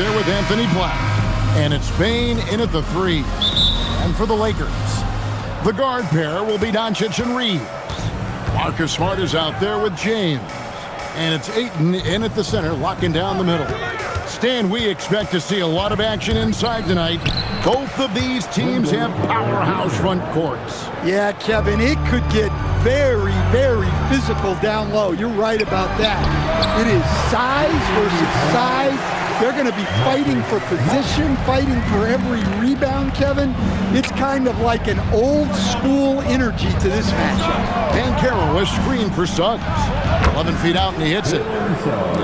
there with Anthony Black. And it's Bane in at the 3. And for the Lakers, the guard pair will be Doncic and Reeves. Marcus Smart is out there with James. And it's Ayton in at the center, locking down the middle. Stan, we expect to see a lot of action inside tonight. Both of these teams have powerhouse front courts. Yeah, Kevin, it could get very, very physical down low. You're right about that. It is size versus size. They're going to be fighting for position, fighting for every rebound, Kevin. It's kind of like an old-school energy to this matchup. Banchero is screened for Suggs. 11 feet out, and he hits it.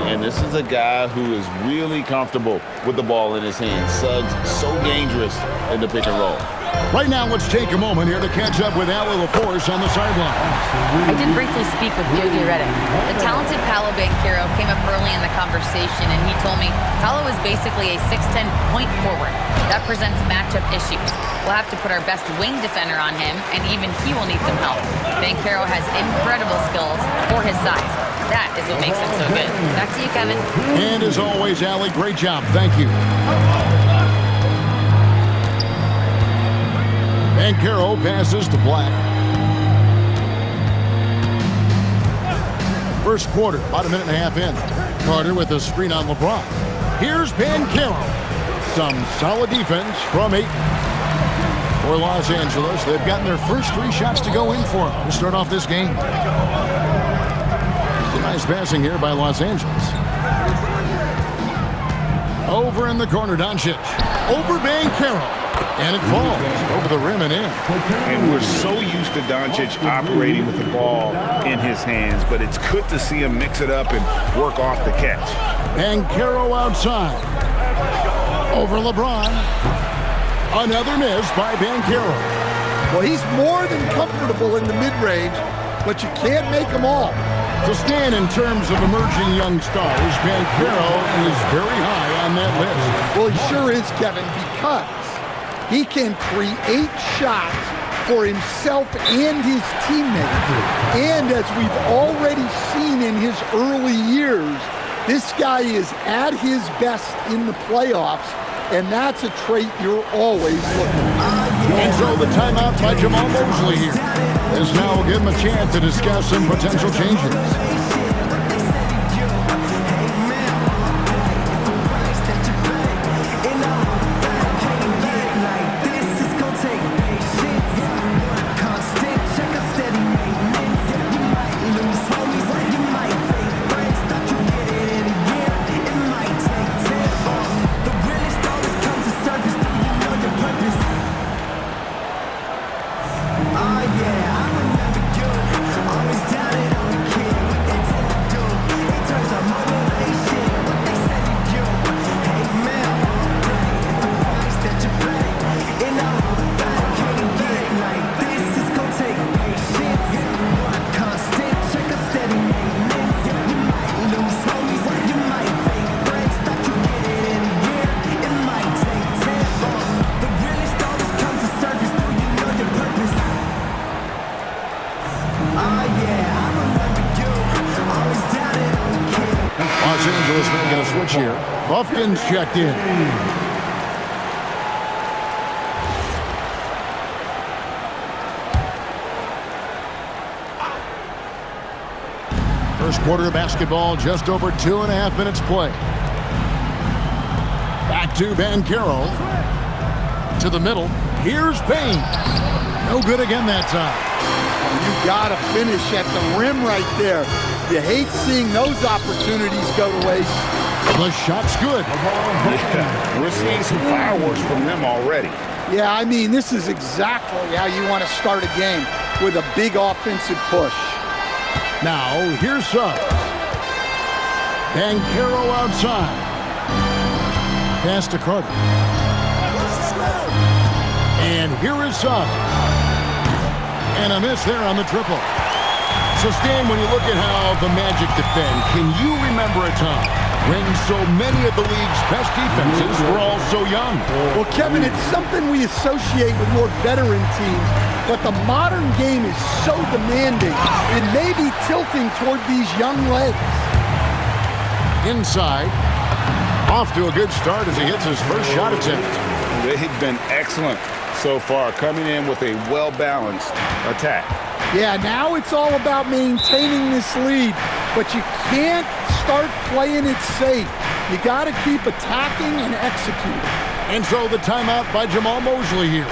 And this is a guy who is really comfortable with the ball in his hands. Suggs so dangerous in the pick and roll. Right now, let's take a moment here to catch up with Allie LaForce on the sideline. I did briefly speak with J.J. Redick. The talented Paolo Banchero came up early in the conversation, and he told me Paolo is basically a 6'10" point forward. That presents matchup issues. We'll have to put our best wing defender on him, and even he will need some help. Banchero has incredible skills for his size. That is what makes him so good. Back to you, Kevin. And as always, Allie, great job. Thank you. Banchero passes to Black. First quarter, about a minute and a half in. Carter with a screen on LeBron. Here's Banchero. Some solid defense from Ayton. For Los Angeles, they've gotten their first 3 shots to go in for them to start off this game. Nice passing here by Los Angeles. Over in the corner, Doncic. Over Banchero. And it falls over the rim and in. And we're so used to Doncic operating with the ball in his hands, but it's good to see him mix it up and work off the catch. Banchero outside. Over LeBron. Another miss by Banchero. Well, he's more than comfortable in the mid-range, but you can't make them all. To stand in terms of emerging young stars, Banchero is very high on that list. Well, he sure is, Kevin, because he can create shots for himself and his teammates. And as we've already seen in his early years, this guy is at his best in the playoffs, and that's a trait you're always looking for. And so the timeout by Jamal Mosley here. This now will give him a chance to discuss some potential changes. Buffkin's checked in. First quarter of basketball, just over 2.5 minutes play. Back to Banchero. To the middle. Here's Payne. No good again that time. You got to finish at the rim right there. You hate seeing those opportunities go to waste. The shot's good. Yeah, we're seeing some fireworks from them already. Yeah, I mean, this is exactly how you want to start a game, with a big offensive push. Now, here's Suggs. Banchero outside. Pass to Carter. And here is Suggs. And a miss there on the triple. So, Stan, when you look at how the Magic defend, can you remember a time when so many of the league's best defenses were all so young? Well, Kevin, it's something we associate with more veteran teams, but the modern game is so demanding, it may be tilting toward these young legs. Inside. Off to a good start as he hits his first shot attempt. They've been excellent so far, coming in with a well-balanced attack. Yeah, now it's all about maintaining this lead, but you can't start playing it safe. You got to keep attacking and executing. And so the timeout by Jamal Mosley here.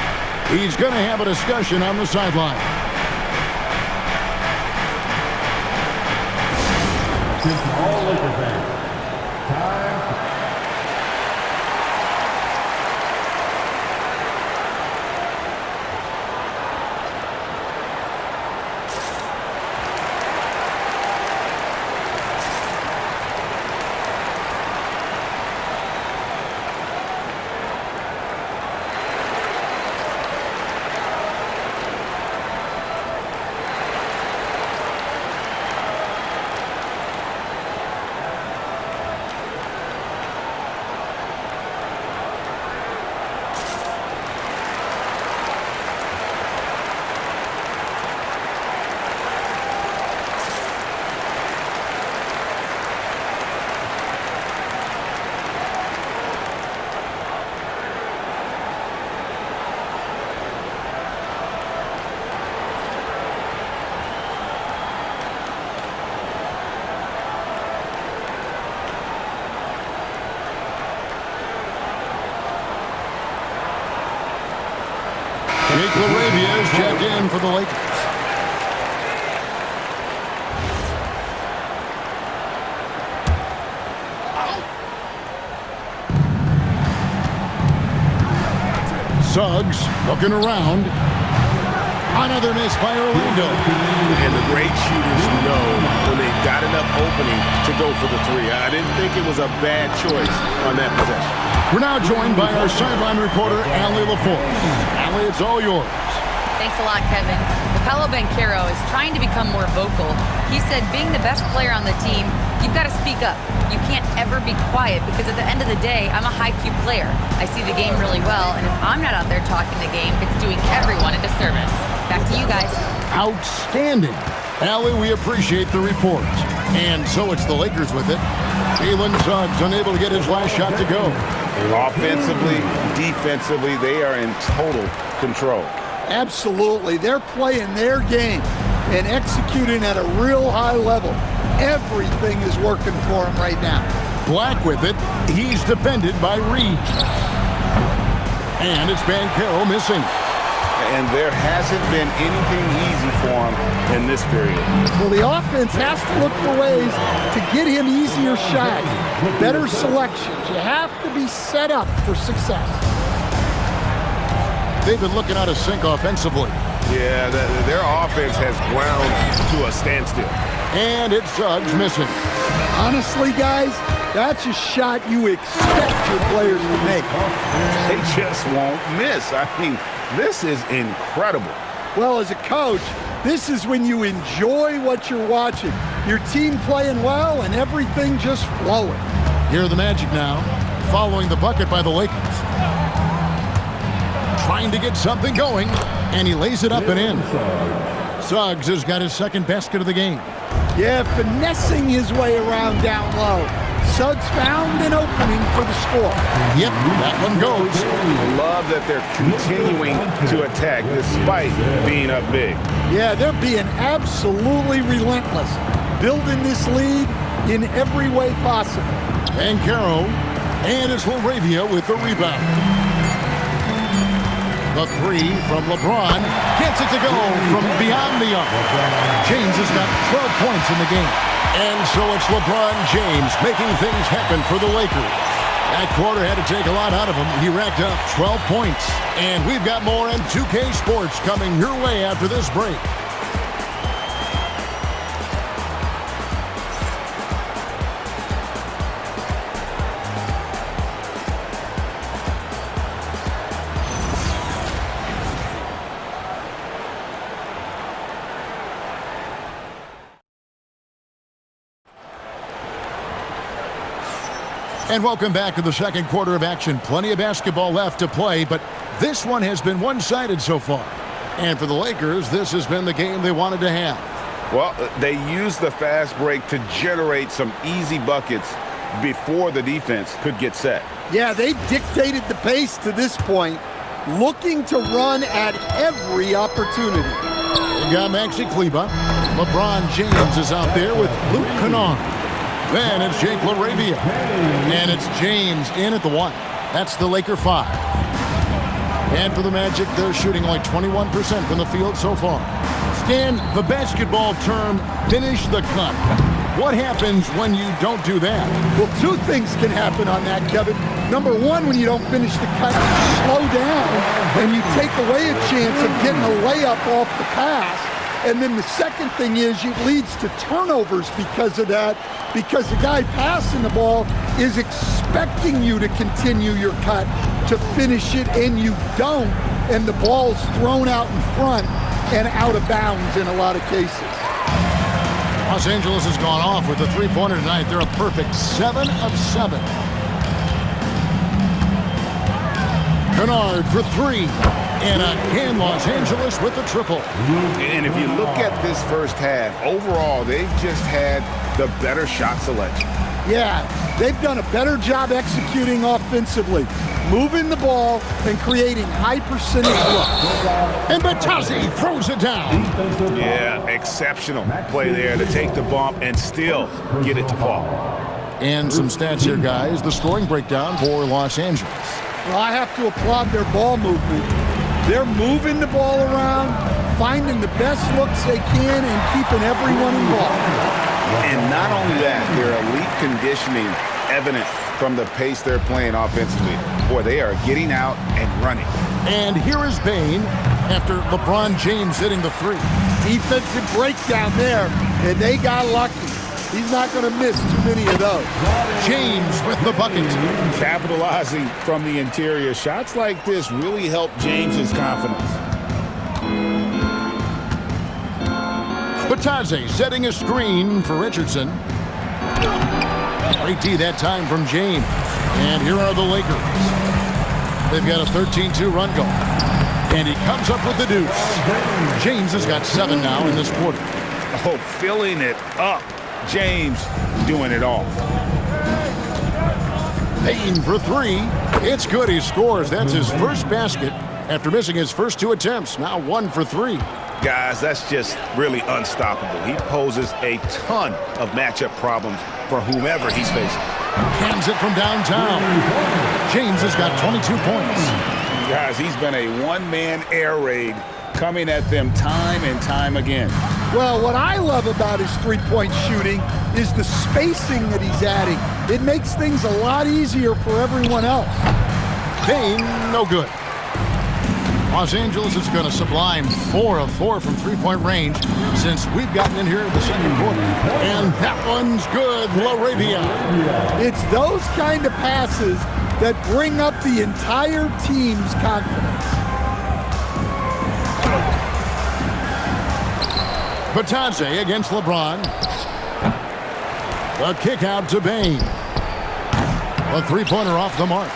He's going to have a discussion on the sideline. All Lakers fans, time. Jake LaRavia is checked in for the Lakers. Suggs looking around. Another miss by Orlando. And the great shooters know when they've got enough opening to go for the three. I didn't think it was a bad choice on that possession. We're now joined by our sideline reporter, Allie LaForce. Allie, it's all yours. Thanks a lot, Kevin. Paolo Banchero is trying to become more vocal. He said being the best player on the team, you've got to speak up. You can't ever be quiet because at the end of the day, I'm a high-Q player. I see the game really well, and if I'm not out there talking the game, it's doing everyone a disservice. Back to you guys. Outstanding. Allie, we appreciate the report. And so it's the Lakers with it. Jalen Suggs unable to get his last shot to go. Offensively, defensively, they are in total control. Absolutely. They're playing their game and executing at a real high level. Everything is working for them right now. Black with it. He's defended by Reed. And it's Banchero missing. And there hasn't been anything easy for him in this period. Well, the offense has to look for ways to get him easier shots, better selections. You have to be set up for success. They've been looking out of sync offensively. Yeah, their offense has ground to a standstill. And it's Suggs missing. Honestly, guys, that's a shot you expect your players to make. They just won't miss. I mean, this is incredible. Well, as a coach, this is when you enjoy what you're watching. Your team playing well and everything just flowing. Here are the Magic now, following the bucket by the Lakers. Trying to get something going, and he lays it up and in. Suggs has got his second basket of the game. Yeah, finessing his way around down low. Suggs found an opening for the score. Yep, that one goes. I love that they're continuing to attack despite being up big. Yeah, they're being absolutely relentless, building this lead in every way possible. Banchero, and it's LaRavia with the rebound. The three from LeBron gets it to go from beyond the arc. James has got 12 points in the game. And so it's LeBron James making things happen for the Lakers. That quarter had to take a lot out of him. He racked up 12 points. And we've got more on 2K Sports coming your way after this break. And welcome back to the second quarter of action. Plenty of basketball left to play, but this one has been one-sided so far. And for the Lakers, this has been the game they wanted to have. Well, they used the fast break to generate some easy buckets, before the defense could get set. Yeah, they've dictated the pace to this point, looking to run at every opportunity. They've got Maxi Kleba. LeBron James is out there with Luke Kennard. Then it's Jake LaRavia. And it's James in at the 1. That's the Laker 5. And for the Magic, they're shooting like 21% from the field so far. Stan, the basketball term, finish the cut. What happens when you don't do that? Well, two things can happen on that, Kevin. Number one, when you don't finish the cut, you slow down and you take away a chance of getting a layup off the pass. And then the second thing is it leads to turnovers because of that, because the guy passing the ball is expecting you to continue your cut, to finish it, and you don't. And the ball's thrown out in front and out of bounds in a lot of cases. Los Angeles has gone off with a three-pointer tonight. They're a perfect 7 of 7. Kennard for 3. And again, Los Angeles with the triple. And if you look at this first half, overall, they've just had the better shot selection. Yeah, they've done a better job executing offensively, moving the ball and creating high percentage looks. And Batazzi throws it down. Yeah, exceptional play there to take the bump and still get it to fall. And some stats here, guys. The scoring breakdown for Los Angeles. Well, I have to applaud their ball movement. They're moving the ball around, finding the best looks they can, and keeping everyone involved. And not only that, their elite conditioning evident from the pace they're playing offensively. Boy, they are getting out and running. And here is Bane after LeBron James hitting the 3. Defensive breakdown there, and they got lucky. He's not going to miss too many of those. James with the bucket. Capitalizing from the interior. Shots like this really help James's confidence. Batazzi setting a screen for Richardson. Great D that time from James. And here are the Lakers. They've got a 13-2 run going. And he comes up with the deuce. James has got 7 now in this quarter. Oh, filling it up. James doing it all. Payne for 3. It's good. He scores. That's his first basket after missing his first 2 attempts. Now 1 for 3. Guys, that's just really unstoppable. He poses a ton of matchup problems for whomever he's facing. Hands it from downtown. James has got 22 points. Guys, he's been a one-man air raid coming at them time and time again. Well, what I love about his three-point shooting is the spacing that he's adding. It makes things a lot easier for everyone else. Payne, no good. Los Angeles is going to sublime 4 of 4 from three-point range since we've gotten in here in the second quarter. And that one's good, LaRavia. It's those kind of passes that bring up the entire team's confidence. Batazzi against LeBron. The kick out to Bane. A three-pointer off the mark.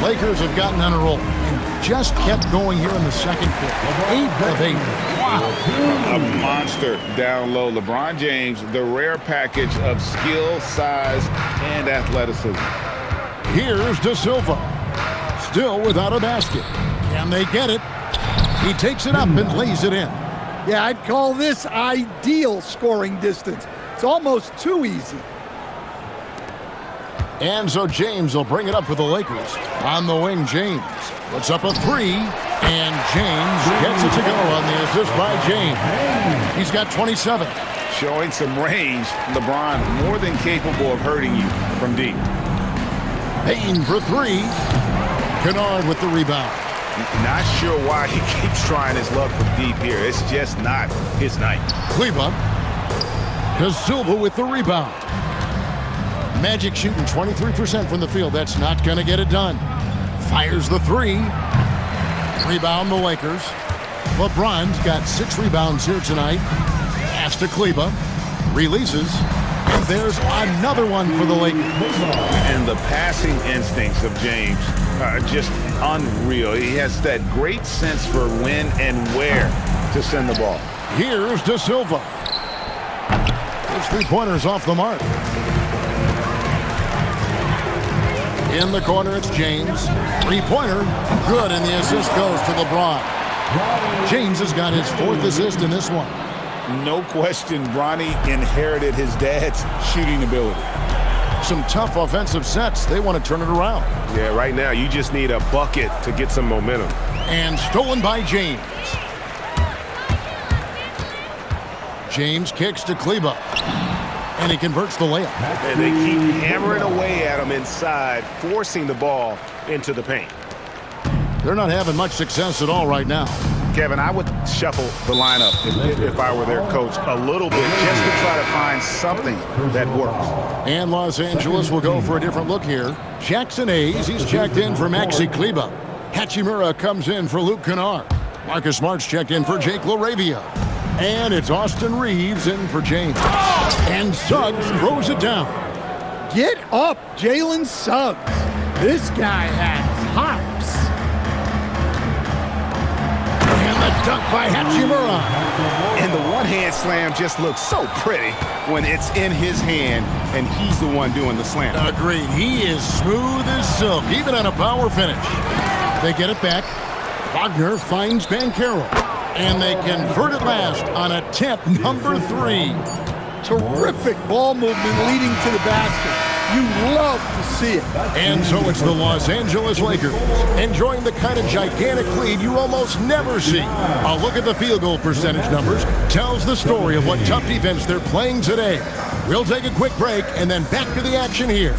Lakers have gotten on a roll and just kept going here in the second quarter. 8 of 8. Wow. A monster down low. LeBron James, the rare package of skill, size, and athleticism. Here's De Silva. Still without a basket. Can they get it? He takes it up and lays it in. Yeah, I'd call this ideal scoring distance. It's almost too easy. And so James will bring it up for the Lakers. On the wing, James puts up a 3, and James gets it to go on the assist by James. He's got 27. Showing some range, LeBron more than capable of hurting you from deep. Payne for 3. Kennard with the rebound. Not sure why he keeps trying his luck from deep here. It's just not his night. Kleba. De Silva with the rebound. Magic shooting 23% from the field. That's not going to get it done. Fires the 3. Rebound the Lakers. LeBron's got 6 rebounds here tonight. Pass to Kleba. Releases. And there's another one for the Lakers. And the passing instincts of James are just unreal. He has that great sense for when and where to send the ball. Here's De Silva. His three-pointers off the mark. In the corner, it's James. Three-pointer. Good, and the assist goes to LeBron. James has got his 4th assist in this one. No question, Bronny inherited his dad's shooting ability. Some tough offensive sets. They want to turn it around. Yeah, right now you just need a bucket to get some momentum. And stolen by James. James kicks to Kleba. And he converts the layup. And they keep hammering away at him inside, forcing the ball into the paint. They're not having much success at all right now. Kevin, I would shuffle the lineup if I were their coach a little bit just to try to find something that works. And Los Angeles will go for a different look here. Jackson Hayes, he's checked in for Maxi Kleba. Hachimura comes in for Luke Kennard. Marcus Smart's checked in for Jake LaRavia. And it's Austin Reeves in for James. And Suggs throws it down. Get up, Jalen Suggs. This guy has hops. And the dunk by Hachimura. And the one-hand slam just looks so pretty when it's in his hand and he's the one doing the slam. Agreed. He is smooth as silk, even on a power finish. They get it back. Wagner finds Banchero. And they convert it last on attempt number 3. Terrific ball movement leading to the basket. You love to see it. And so it's the Los Angeles Lakers enjoying the kind of gigantic lead you almost never see. A look at the field goal percentage numbers tells the story of what tough defense they're playing today. We'll take a quick break and then back to the action here.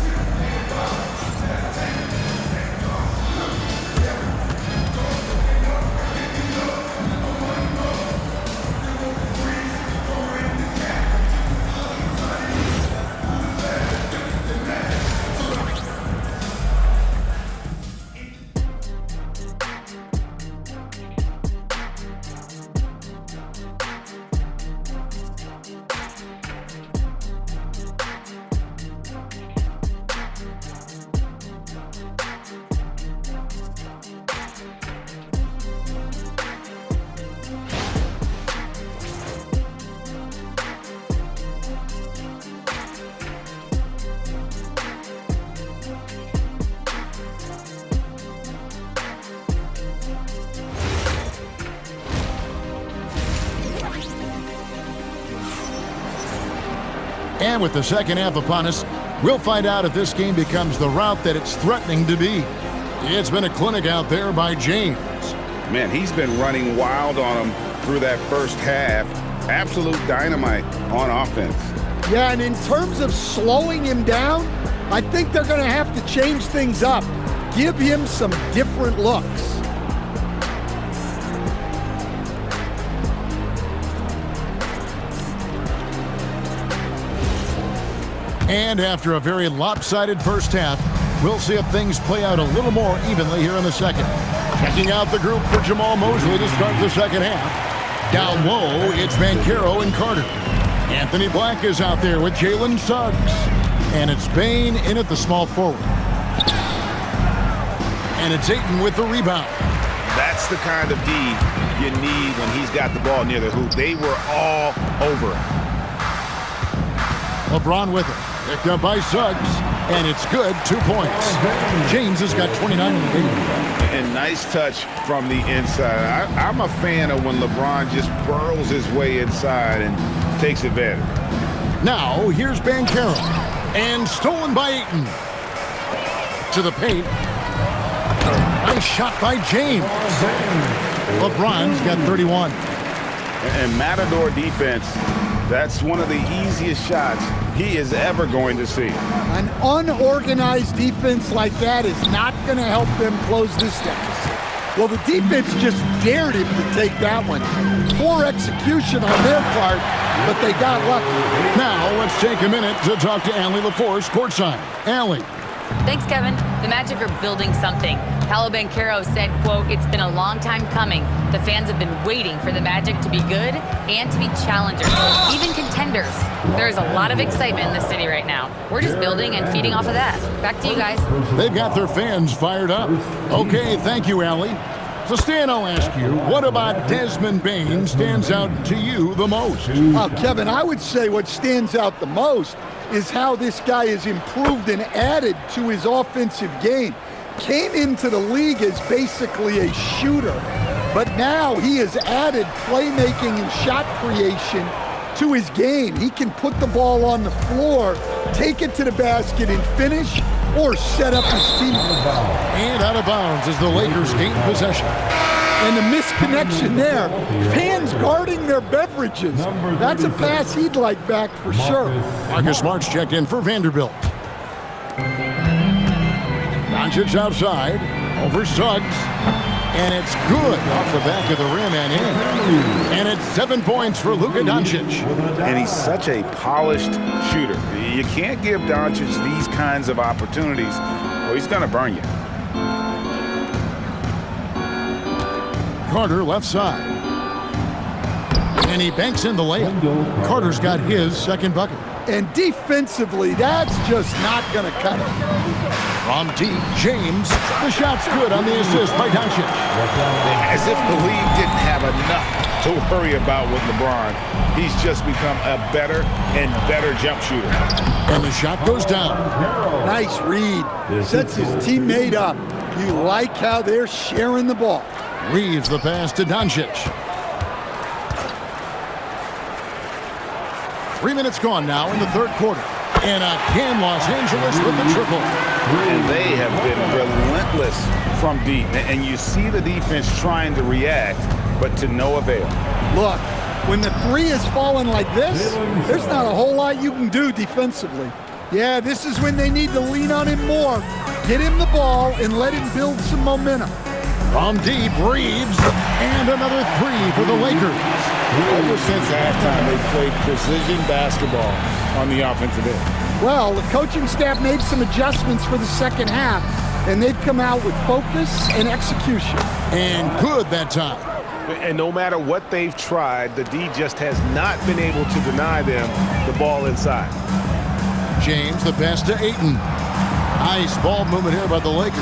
And with the second half upon us, we'll find out if this game becomes the route that it's threatening to be. It's been a clinic out there by James. Man, he's been running wild on him through that first half. Absolute dynamite on offense. Yeah, and in terms of slowing him down, I think they're going to have to change things up. Give him some different looks. And after a very lopsided first half, we'll see if things play out a little more evenly here in the second. Checking out the group for Jamal Mosley to start the second half. Down low, it's Banchero and Carter. Anthony Black is out there with Jalen Suggs. And it's Bane in at the small forward. And it's Ayton with the rebound. That's the kind of D you need when he's got the ball near the hoop. They were all over him. LeBron with it. Picked up by Suggs. And it's good. 2 points. James has got 29 in the game. And nice touch from the inside. I'm a fan of when LeBron just burrows his way inside and takes advantage. Now, here's Banchero. And stolen by Ayton. To the paint. Nice shot by James. LeBron's got 31. And Matador defense, that's one of the easiest shots he is ever going to see. An unorganized defense like that is not going to help them close this deficit. Well, the defense just dared him to take that one. Poor execution on their part, but they got lucky. Now, let's take a minute to talk to Allie LaForce courtside. Allie. Thanks, Kevin. The Magic are building something. Paolo Banchero said, quote, "It's been a long time coming. The fans have been waiting for the Magic to be good and to be challengers, even contenders." There's a lot of excitement in the city right now. We're just building and feeding off of that. Back to you guys. They've got their fans fired up. Okay, thank you, Allie. So, Stan, I'll ask you, what about Desmond Bain stands out to you the most? Kevin, I would say what stands out the most is how this guy has improved and added to his offensive game. Came into the league as basically a shooter, but now he has added playmaking and shot creation to his game. He can put the ball on the floor, take it to the basket and finish, or set up his team. And out of bounds as the Lakers gain possession. And the misconnection there. Fans guarding their beverages. That's a pass he'd like back for sure. Marcus Smart's checked in for Vanderbilt. Doncic outside, over Suggs. And it's good off the back of the rim and in. And it's 7 points for Luka Doncic. And he's such a polished shooter. You can't give Doncic these kinds of opportunities or he's going to burn you. Carter left side. And he banks in the layup. Carter's got his second bucket. And defensively, that's just not going to cut it. From deep, James. The shot's good on the assist by Doncic. As if the league didn't have enough to worry about with LeBron. He's just become a better and better jump shooter. And the shot goes down. Nice read. Sets his teammate up. You like how they're sharing the ball. Reeves the pass to Doncic. 3 minutes gone now in the third quarter. And again, Los Angeles with the triple. And they have been relentless from deep. And you see the defense trying to react, but to no avail. Look, when the three is falling like this, there's not a whole lot you can do defensively. Yeah, this is when they need to lean on him more. Get him the ball and let him build some momentum. From deep, Reeves, and another three for the Lakers. Ever since halftime, they've played precision basketball on the offensive end. Well, the coaching staff made some adjustments for the second half, and they've come out with focus and execution. And good that time. And no matter what they've tried, the D just has not been able to deny them the ball inside. James, the pass to Ayton. Nice ball movement here by the Lakers.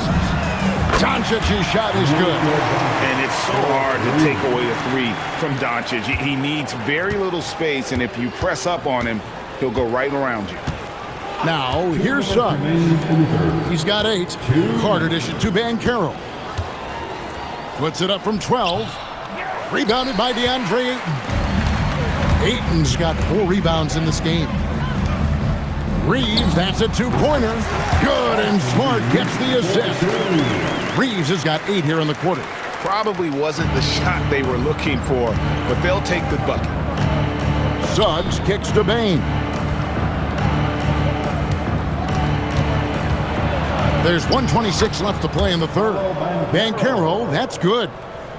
Doncic's shot is good. And it's so hard to take away a three from Doncic. He needs very little space, and if you press up on him, he'll go right around you. Now, here's Suggs. He's got 8. Carter dishes to Banchero. Puts it up from 12. Rebounded by DeAndre Ayton. Ayton's got 4 rebounds in this game. Reeves, that's a 2-pointer. Good, and Smart gets the assist. Reeves has got 8 here in the quarter. Probably wasn't the shot they were looking for, but they'll take the bucket. Suggs kicks to Bain. There's 1:26 left to play in the third. Banchero, that's good.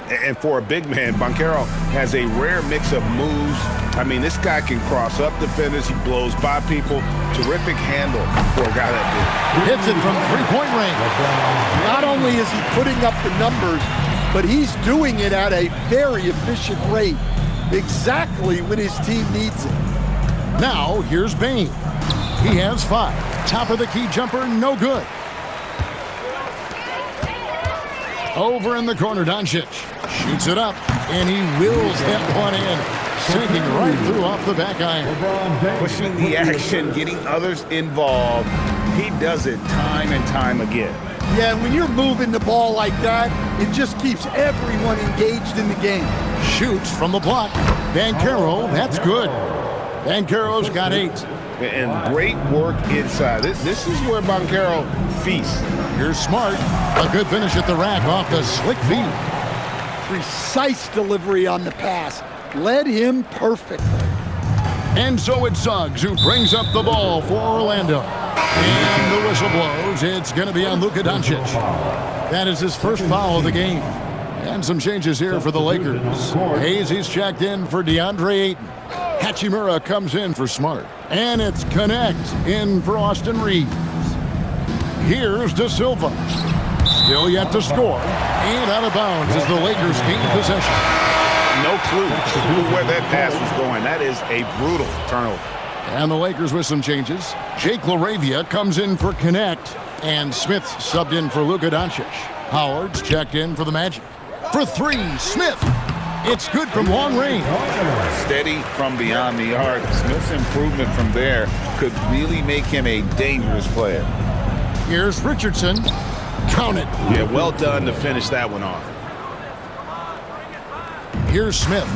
And for a big man, Banchero has a rare mix of moves. I mean, this guy can cross up defenders. He blows by people. Terrific handle for a guy that big. Hits it from 3-point range. Not only is he putting up the numbers, but he's doing it at a very efficient rate. Exactly when his team needs it. Now, here's Bain. He has 5. Top of the key jumper, no good. Over in the corner, Doncic shoots it up, and he wills that one in, sinking right through off the back iron. Pushing the action, getting others involved. He does it time and time again. Yeah, when you're moving the ball like that, it just keeps everyone engaged in the game. Shoots from the block. Banchero, that's good. Banchero's got 8. And great work inside. This is where Banchero feasts. Here's Smart. A good finish at the rack off the slick feed. Precise delivery on the pass. Led him perfectly. And so it's Suggs who brings up the ball for Orlando. And the whistle blows. It's going to be on Luka Doncic. That is his first foul of the game. And some changes here for the Lakers. He's checked in for DeAndre Ayton. Hachimura comes in for Smart. And it's Connect in for Austin Reeves. Here's De Silva. Still yet to score. And out of bounds as the Lakers gain possession. No clue where that pass was going. That is a brutal turnover. And the Lakers with some changes. Jake LaRavia comes in for Connect. And Smith subbed in for Luka Doncic. Howard's checked in for the Magic. For three, Smith. It's good from long range. Steady from beyond the arc. Smith's improvement from there could really make him a dangerous player. Here's Richardson. Count it. Yeah, well done to finish that one off. Here's Smith.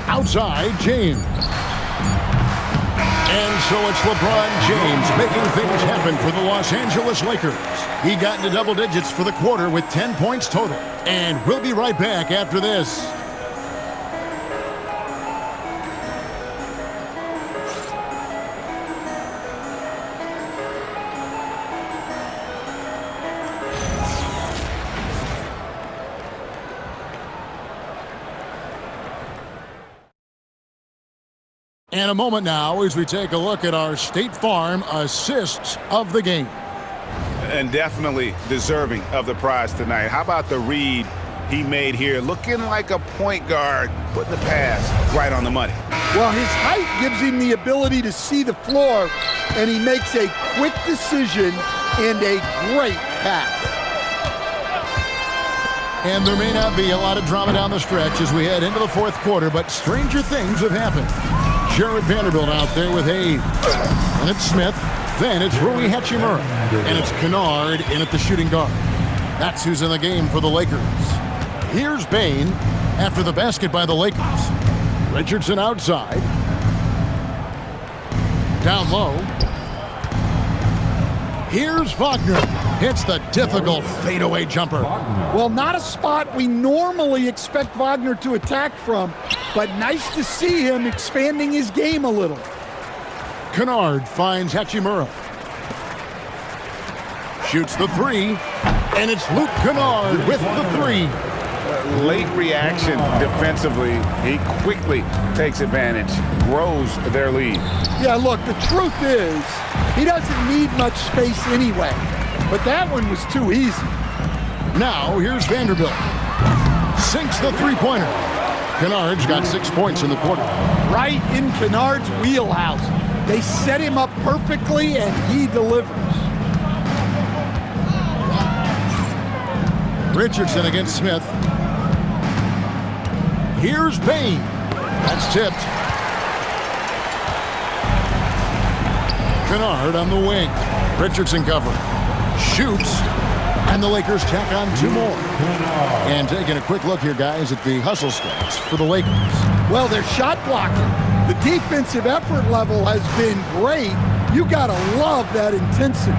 Outside, James. And so it's LeBron James making things happen for the Los Angeles Lakers. He got into double digits for the quarter with 10 points total. And we'll be right back after this. And a moment now as we take a look at our State Farm assists of the game. And definitely deserving of the prize tonight. How about the read he made here? Looking like a point guard, putting the pass right on the money. Well, his height gives him the ability to see the floor, and he makes a quick decision and a great pass. And there may not be a lot of drama down the stretch as we head into the fourth quarter, but stranger things have happened. Jared Vanderbilt out there with Hayes. And it's Smith. Then it's Rui Hachimura. And it's Kennard in at the shooting guard. That's who's in the game for the Lakers. Here's Bain after the basket by the Lakers. Richardson outside. Down low. Here's Wagner. Hits the difficult fadeaway jumper. Well, not a spot we normally expect Wagner to attack from, but nice to see him expanding his game a little. Kennard finds Hachimura. Shoots the three, and it's Luke Kennard with the three. Late reaction defensively. He quickly takes advantage, grows their lead. Yeah, look, the truth is, he doesn't need much space anyway, but that one was too easy. Now, here's Vanderbilt. Sinks the three-pointer. Kennard's got 6 points in the quarter. Right in Kennard's wheelhouse. They set him up perfectly, and he delivers. Richardson against Smith. Here's Bain. That's tipped. Kennard on the wing. Richardson cover. Shoots. And the Lakers tack on 2 more. And taking a quick look here, guys, at the hustle stats for the Lakers. Well, they're shot blocking. The defensive effort level has been great. You gotta love that intensity.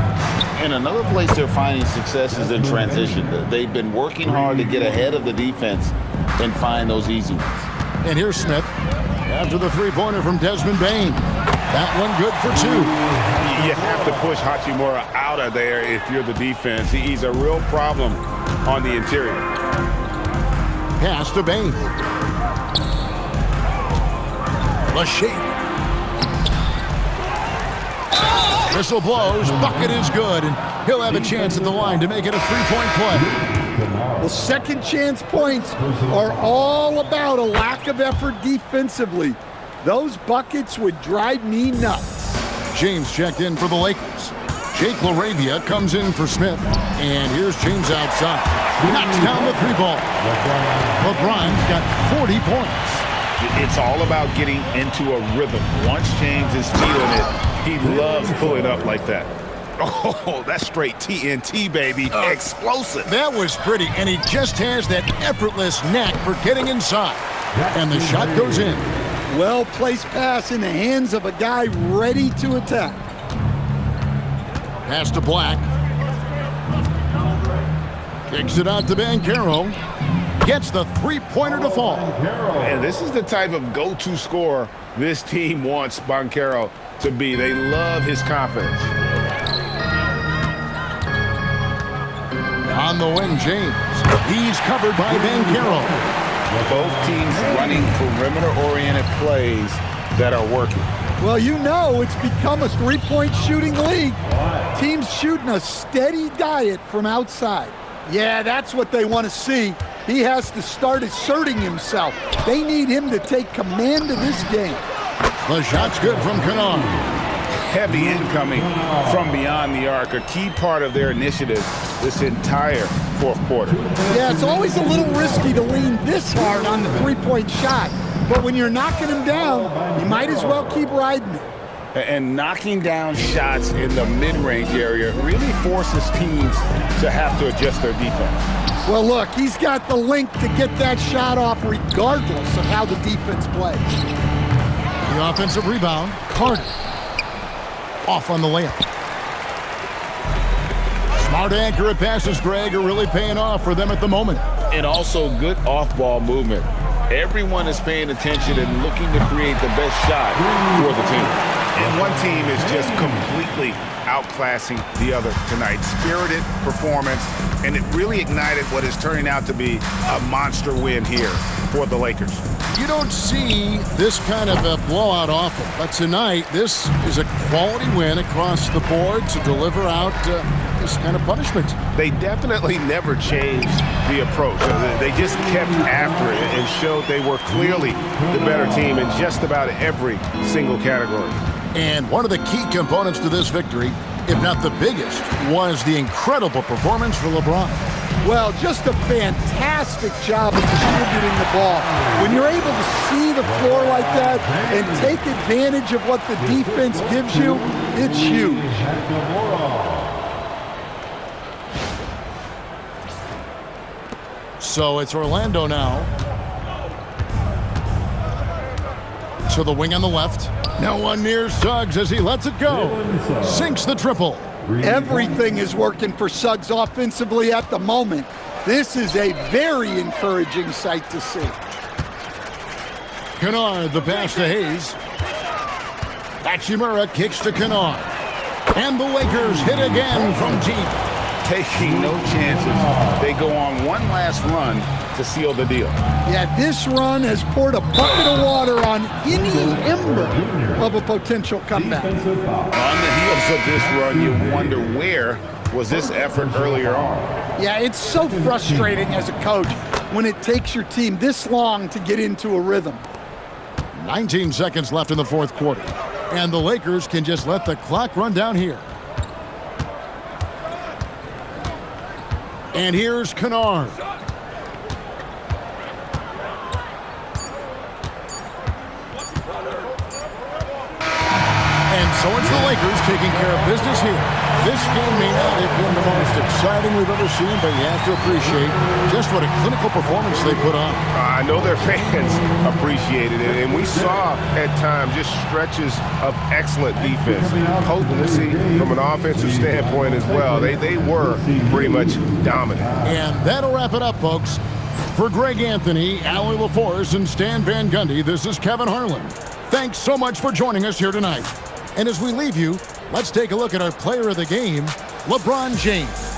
And another place they're finding success is in transition. They've been working hard to get ahead of the defense and find those easy ones. And here's Smith after the three-pointer from Desmond Bain. That one good for 2. You have to push Hachimura out of there if you're the defense. He's a real problem on the interior. Pass to Bain. LeShake. Whistle blows. Bucket is good, and he'll have a chance at the line to make it a 3-point play. Well, second chance points are all about a lack of effort defensively. Those buckets would drive me nuts. James checked in for the Lakers. Jake LaRavia comes in for Smith. And here's James outside. Knocks down the 3-ball. LeBron's got 40 points. It's all about getting into a rhythm. Once James is feeling it, he loves pulling up like that. Oh, that's straight TNT, baby. Explosive. That was pretty, and he just has that effortless knack for getting inside. And the shot goes in. Well-placed pass in the hands of a guy ready to attack. Pass to Black. Kicks it out to Banchero. Gets the three-pointer to fall. And this is the type of go-to scorer this team wants Banchero to be. They love his confidence. On the wing, James. He's covered by Banchero. Both teams running perimeter-oriented plays that are working. Well, you know it's become a three-point shooting league. Teams shooting a steady diet from outside. Yeah, that's what they want to see. He has to start asserting himself. They need him to take command of this game. The shot's good from Kennard. heavy incoming from beyond the arc, a key part of their initiative this entire fourth quarter. Yeah, it's always a little risky to lean this hard on the three-point shot, but when you're knocking him down, you might as well keep riding it. And knocking down shots in the mid-range area really forces teams to have to adjust their defense. Well, look, he's got the length to get that shot off regardless of how the defense plays. The offensive rebound, Carter. Off on the layup. Smart, accurate passes, Greg, are really paying off for them at the moment. And also good off-ball movement. Everyone is paying attention and looking to create the best shot for the team. And one team is just completely outclassing the other tonight. Spirited performance, and it really ignited what is turning out to be a monster win here for the Lakers. You don't see this kind of a blowout often, but tonight this is a quality win across the board to deliver out this kind of punishment. They definitely never changed the approach. They just kept after it and showed they were clearly the better team in just about every single category. And one of the key components to this victory, if not the biggest, was the incredible performance for LeBron. Well, just a fantastic job of distributing the ball. When you're able to see the floor like that and take advantage of what the defense gives you, it's huge. So it's Orlando now. To the wing on the left. No one near Suggs as he lets it go. Sinks the triple. Everything is working for Suggs offensively at the moment. This is a very encouraging sight to see. Kennard, the pass to Hayes. Hachimura kicks to Kennard. And the Lakers hit again from deep. Taking no chances. They go on one last run to seal the deal. Yeah, this run has poured a bucket of water on any ember of a potential comeback. On the heels of this run, you wonder where was this effort earlier on? Yeah, it's so frustrating as a coach when it takes your team this long to get into a rhythm. 19 seconds left in the fourth quarter. And the Lakers can just let the clock run down here. And here's Kennard. And so it's the Lakers taking care of business here. This game may not have been the most exciting we've ever seen, but you have to appreciate just what a clinical performance they put on. I know their fans appreciated it, and we saw at times just stretches of excellent defense, potency from an offensive standpoint as well. They were pretty much dominant. And that'll wrap it up, folks. For Greg Anthony, Allie LaForce, and Stan Van Gundy, this is Kevin Harlan. Thanks so much for joining us here tonight. And as we leave you, let's take a look at our player of the game, LeBron James.